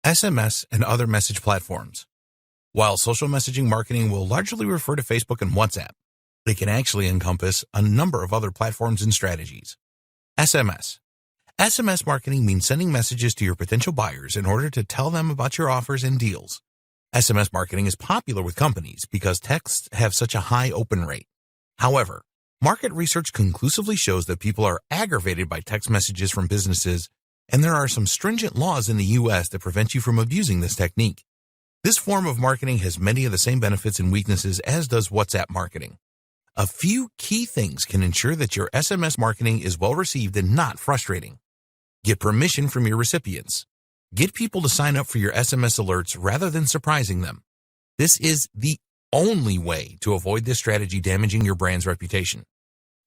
SMS, and other message platforms. While social messaging marketing will largely refer to Facebook and WhatsApp, it can actually encompass a number of other platforms and strategies. SMS. SMS marketing means sending messages to your potential buyers in order to tell them about your offers and deals. SMS marketing is popular with companies because texts have such a high open rate. However, market research conclusively shows that people are aggravated by text messages from businesses, and there are some stringent laws in the U.S. that prevent you from abusing this technique. This form of marketing has many of the same benefits and weaknesses as does WhatsApp marketing. A few key things can ensure that your SMS marketing is well received and not frustrating. Get permission from your recipients. Get people to sign up for your SMS alerts rather than surprising them. This is the only way to avoid this strategy damaging your brand's reputation.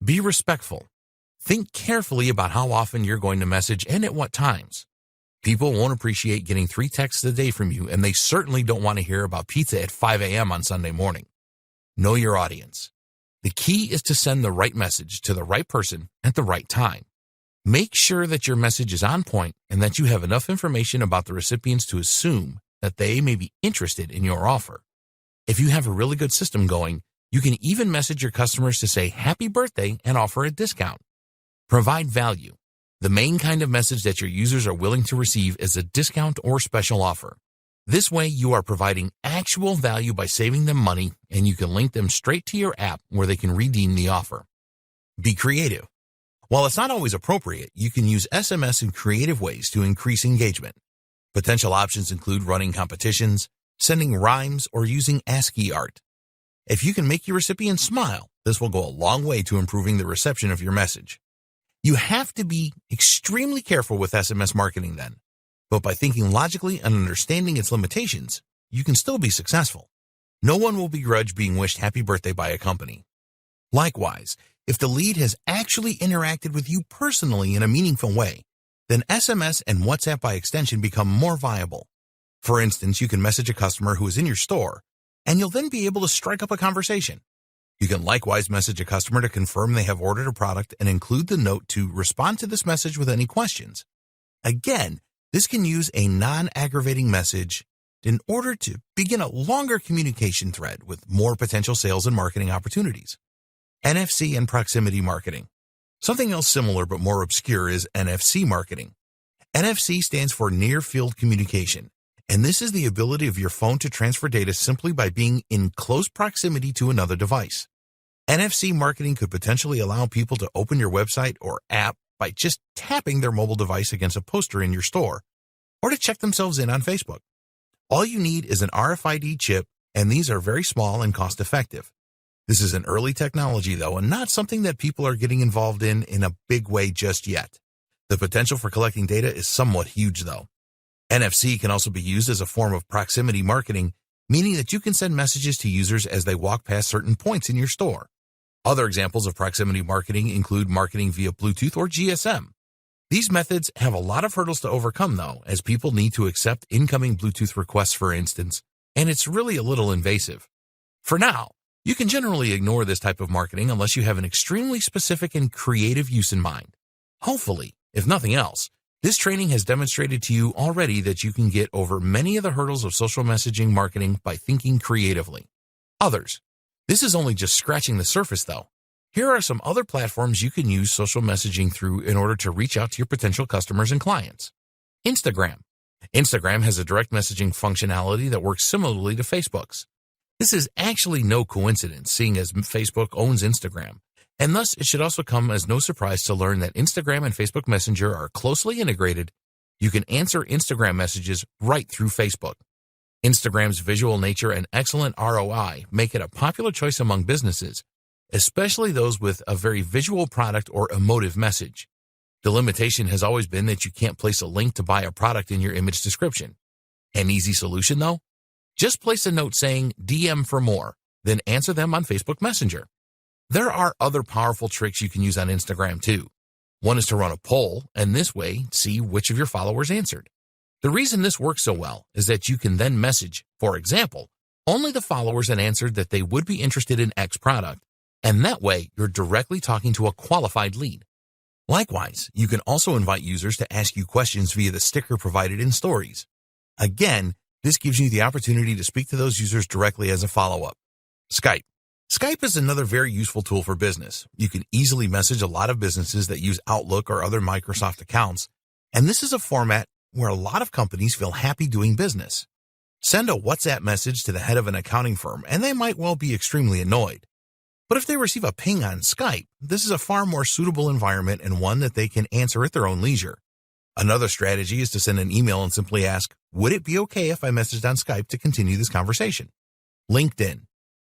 Be respectful. Think carefully about how often you're going to message and at what times. People won't appreciate getting 3 texts a day from you, and they certainly don't want to hear about pizza at 5 a.m. on Sunday morning. Know your audience. The key is to send the right message to the right person at the right time. Make sure that your message is on point and that you have enough information about the recipients to assume that they may be interested in your offer. If you have a really good system going, you can even message your customers to say happy birthday and offer a discount. Provide value. The main kind of message that your users are willing to receive is a discount or special offer. This way, you are providing actual value by saving them money, and you can link them straight to your app where they can redeem the offer. Be creative. While it's not always appropriate, you can use SMS in creative ways to increase engagement. Potential options include running competitions, sending rhymes, or using ASCII art. If you can make your recipients smile, this will go a long way to improving the reception of your message. You have to be extremely careful with SMS marketing then, but by thinking logically and understanding its limitations, you can still be successful. No one will begrudge being wished happy birthday by a company. Likewise, if the lead has actually interacted with you personally in a meaningful way, then SMS and WhatsApp by extension become more viable. For instance, you can message a customer who is in your store, and you'll then be able to strike up a conversation. You can likewise message a customer to confirm they have ordered a product and include the note to respond to this message with any questions. Again, this can use a non-aggravating message in order to begin a longer communication thread with more potential sales and marketing opportunities. NFC and proximity marketing. Something else similar but more obscure is NFC marketing. NFC stands for Near Field Communication, and this is the ability of your phone to transfer data simply by being in close proximity to another device. NFC marketing could potentially allow people to open your website or app by just tapping their mobile device against a poster in your store, or to check themselves in on Facebook. All you need is an RFID chip, and these are very small and cost-effective. This is an early technology, though, and not something that people are getting involved in a big way just yet. The potential for collecting data is somewhat huge, though. NFC can also be used as a form of proximity marketing, meaning that you can send messages to users as they walk past certain points in your store. Other examples of proximity marketing include marketing via Bluetooth or GSM. These methods have a lot of hurdles to overcome, though, as people need to accept incoming Bluetooth requests, for instance, and it's really a little invasive. For now, you can generally ignore this type of marketing unless you have an extremely specific and creative use in mind. Hopefully, if nothing else, this training has demonstrated to you already that you can get over many of the hurdles of social messaging marketing by thinking creatively. This is only just scratching the surface, though. Here are some other platforms you can use social messaging through in order to reach out to your potential customers and clients. Instagram. Instagram has a direct messaging functionality that works similarly to Facebook's. This is actually no coincidence, seeing as Facebook owns Instagram, and thus it should also come as no surprise to learn that Instagram and Facebook Messenger are closely integrated. You can answer Instagram messages right through Facebook. Instagram's visual nature and excellent ROI make it a popular choice among businesses, especially those with a very visual product or emotive message. The limitation has always been that you can't place a link to buy a product in your image description. An easy solution, though? Just place a note saying DM for more, then answer them on Facebook Messenger. There are other powerful tricks you can use on Instagram too. One is to run a poll, and this way see which of your followers answered. The reason this works so well is that you can then message, for example, only the followers that answered that they would be interested in X product, and that way you're directly talking to a qualified lead. Likewise, you can also invite users to ask you questions via the sticker provided in Stories. Again, this gives you the opportunity to speak to those users directly as a follow-up. Skype. Skype is another very useful tool for business. You can easily message a lot of businesses that use Outlook or other Microsoft accounts, and this is a format where a lot of companies feel happy doing business. Send a WhatsApp message to the head of an accounting firm, and they might well be extremely annoyed. But if they receive a ping on Skype, this is a far more suitable environment and one that they can answer at their own leisure. Another strategy is to send an email and simply ask, would it be okay if I messaged on Skype to continue this conversation? LinkedIn.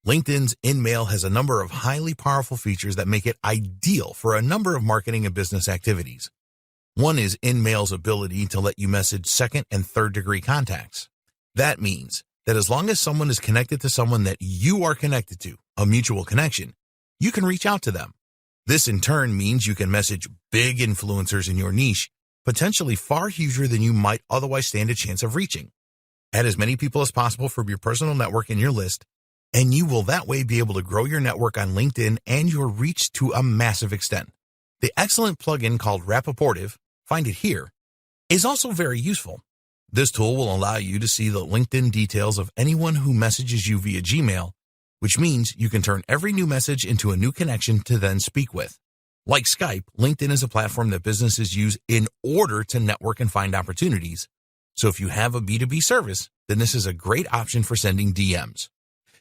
LinkedIn's InMail has a number of highly powerful features that make it ideal for a number of marketing and business activities. One is InMail's ability to let you message second and third degree contacts. That means that as long as someone is connected to someone that you are connected to, a mutual connection, you can reach out to them. This in turn means you can message big influencers in your niche, potentially far huger than you might otherwise stand a chance of reaching. Add as many people as possible from your personal network in your list, and you will that way be able to grow your network on LinkedIn and your reach to a massive extent. The excellent plugin called Rapportive, find it here, is also very useful. This tool will allow you to see the LinkedIn details of anyone who messages you via Gmail, which means you can turn every new message into a new connection to then speak with. Like Skype, LinkedIn is a platform that businesses use in order to network and find opportunities. So if you have a B2B service, then this is a great option for sending DMs.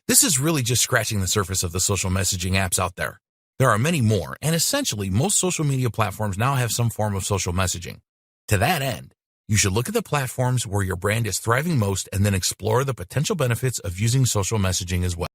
This is really just scratching the surface of the social messaging apps out there. There are many more, and essentially most social media platforms now have some form of social messaging. To that end, you should look at the platforms where your brand is thriving most and then explore the potential benefits of using social messaging as well.